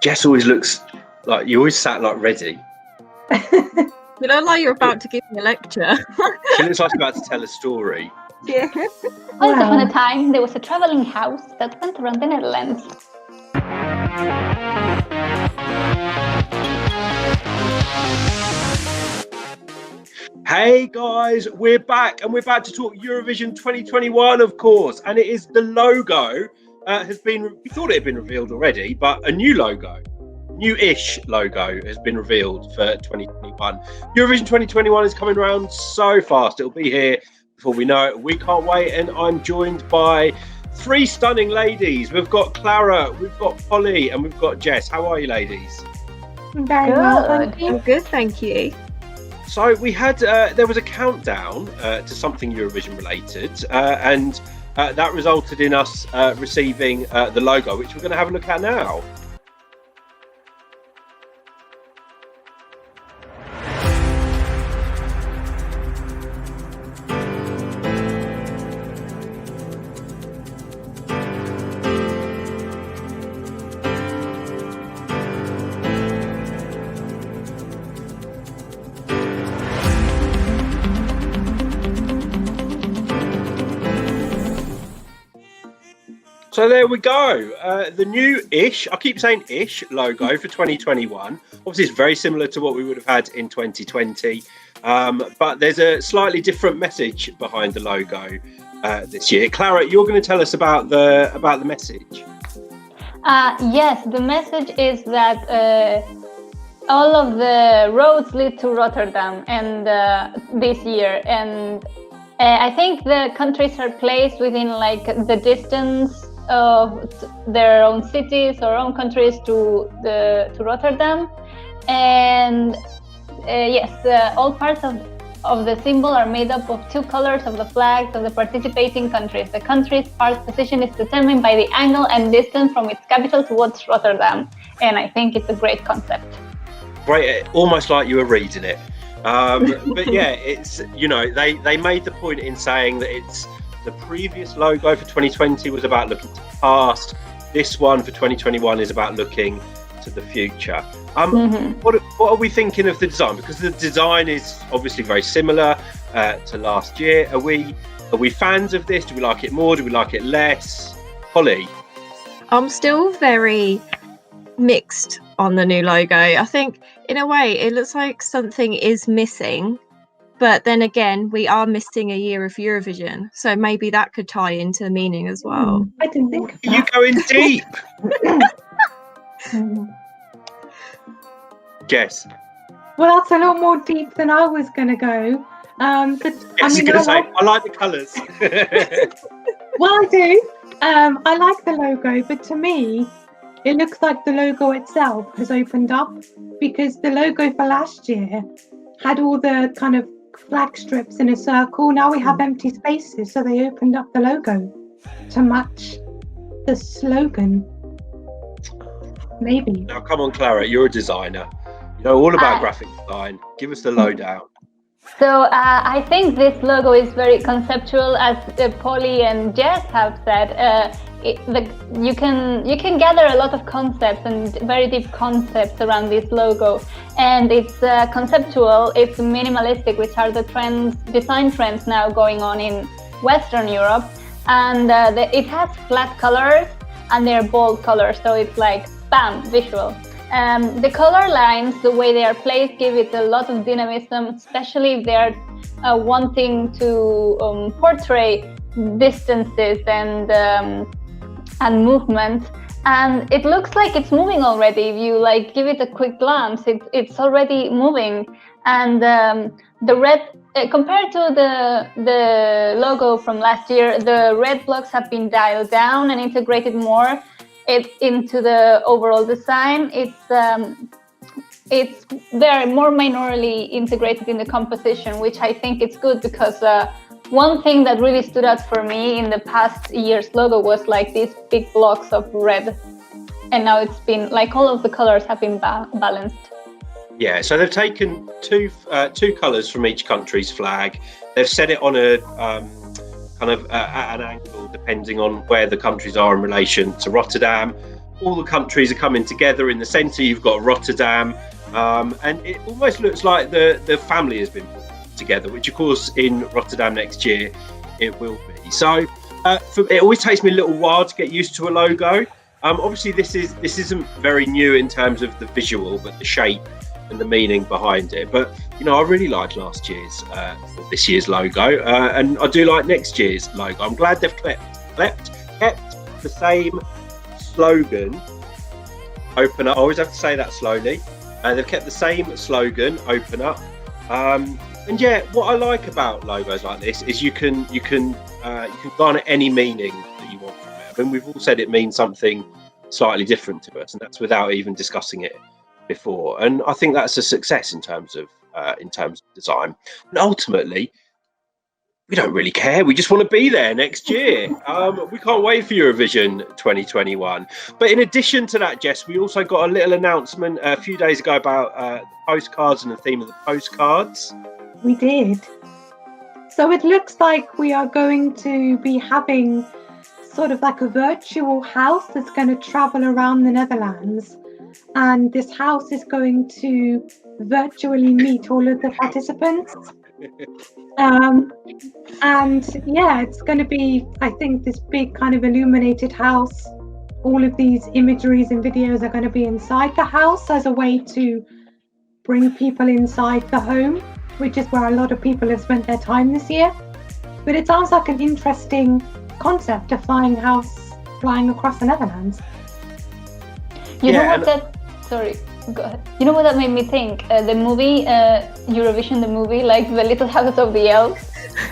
Jess always looks like you always sat like ready. You look like you're about to give me a lecture. She looks like she's about to tell a story. Yeah. Once upon a time, there was a traveling house that went around the Netherlands. Hey guys, we're back and we're about to talk Eurovision 2021, of course. And it is the logo has been, we thought it had been revealed already, but a new logo, new-ish logo has been revealed for 2021. Eurovision 2021 is coming around so fast. It'll be here before we know it. We can't wait. And I'm joined by three stunning ladies. We've got Clara, we've got Polly, and we've got Jess. How are you, ladies? Very well, thank you. I'm good, thank you. So we had, there was a countdown to something Eurovision related, and that resulted in us receiving the logo, which we're going to have a look at now. So there we go. The new-ish, I keep saying ish, logo for 2021. Obviously, it's very similar to what we would have had in 2020. But there's a slightly different message behind the logo this year. Clara, you're going to tell us about the message. Yes, the message is that all of the roads lead to Rotterdam and this year. And I think the countries are placed within like the distance of their own cities or own countries to Rotterdam, and yes, all parts of the symbol are made up of two colors of the flags of the participating countries. The country's part position is determined by the angle and distance from its capital towards Rotterdam, and I think it's a great concept. Great, almost like you were reading it. But yeah, it's, you know, they made the point in saying that it's the previous logo for 2020 was about looking to the past. This one for 2021 is about looking to the future. What are we thinking of the design? Because the design is obviously very similar to last year. Are we fans of this? Do we like it more? Do we like it less? Holly? I'm still very mixed on the new logo. I think in a way it looks like something is missing, but then again we are missing a year of Eurovision, so maybe that could tie into the meaning as well. I didn't think of that. You going deep? Jess? Well, that's a lot more deep than I was going to go. Yes, you're going to say, I like the colours. Well, I do. I like the logo, but to me, it looks like the logo itself has opened up, because the logo for last year had all the kind of flag strips in a circle. Now we have empty spaces, so they opened up the logo to match the slogan. Maybe. Now, come on, Clara, you're a designer. You know all about graphic design. Give us the lowdown. So I think this logo is very conceptual, as Polly and Jess have said. You can gather a lot of concepts and very deep concepts around this logo, and it's conceptual. It's minimalistic, which are the design trends now going on in Western Europe, and it has flat colors and they're bold colors, so it's like bam, visual. The color lines, the way they are placed, give it a lot of dynamism, especially if they're wanting to portray distances and movement. And it looks like it's moving already. If you like give it a quick glance, it's already moving. And the red, compared to the logo from last year, the red blocks have been dialed down and integrated more into the overall design. They're more minorly integrated in the composition, which I think is good, because one thing that really stood out for me in the past year's logo was like these big blocks of red, and now it's been like all of the colors have been balanced. Yeah, so they've taken two colours from each country's flag. They've set it on a kind of at an angle depending on where the countries are in relation to Rotterdam. all the countries are coming together. In the centre, you've got Rotterdam, and it almost looks like the family has been put together, which of course in Rotterdam next year it will be. So it always takes me a little while to get used to a logo. Obviously, this isn't very new in terms of the visual, but the shape and the meaning behind it. But I really like last year's or this year's logo, and I do like next year's logo. I'm glad they've kept the same slogan. Open up. I always have to say that slowly. They've kept the same slogan. Open up. And yeah, what I like about logos like this is you can garner any meaning that you want from it. I mean, we've all said it means something slightly different to us, and that's without even discussing it before. And I think that's a success in terms of design. And ultimately, we don't really care. We just want to be there next year. We can't wait for Eurovision 2021. But in addition to that, Jess, we also got a little announcement a few days ago about the postcards and the theme of the postcards. We did. So it looks like we are going to be having sort of like a virtual house that's going to travel around the Netherlands. And this house is going to virtually meet all of the participants. And yeah, it's going to be, I think, this big kind of illuminated house. All of these imageries and videos are going to be inside the house as a way to bring people inside the home, which is where a lot of people have spent their time this year. But it sounds like an interesting concept, a flying house flying across the Netherlands. You know what that... Sorry, go ahead. You know what that made me think? The movie, Eurovision, the movie, like The Little House of the Elves,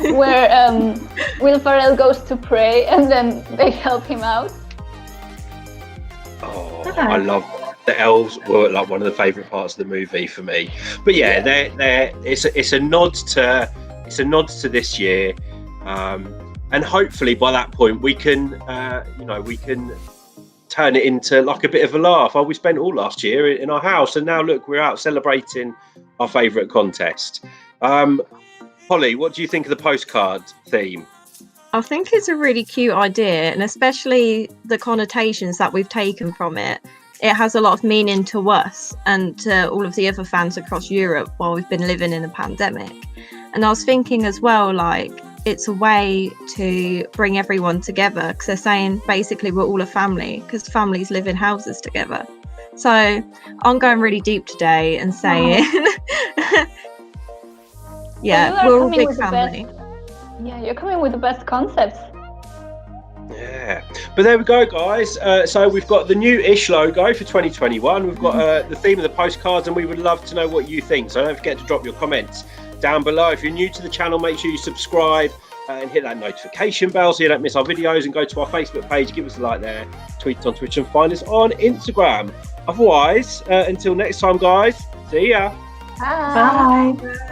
where Will Ferrell goes to pray and then they help him out. Oh, I love the elves were like one of the favourite parts of the movie for me. But yeah, it's a nod to this year, and hopefully by that point we can turn it into like a bit of a laugh. Oh, we spent all last year in our house, and now look, we're out celebrating our favourite contest. Holly, what do you think of the postcard theme? I think it's a really cute idea, and especially the connotations that we've taken from it. It has a lot of meaning to us and to all of the other fans across Europe while we've been living in a pandemic. And I was thinking as well, like, it's a way to bring everyone together, because they're saying basically we're all a family, because families live in houses together. So I'm going really deep today and saying, yeah, we're all a big family. Yeah, you're coming with the best concepts. Yeah, but there we go, guys. So we've got the new-ish logo for 2021. We've got the theme of the postcards, and we would love to know what you think. So don't forget to drop your comments down below. If you're new to the channel, make sure you subscribe and hit that notification bell so you don't miss our videos, and go to our Facebook page, give us a like there, tweet us on Twitter, and find us on Instagram. Otherwise, until next time, guys, see ya. Bye. Bye.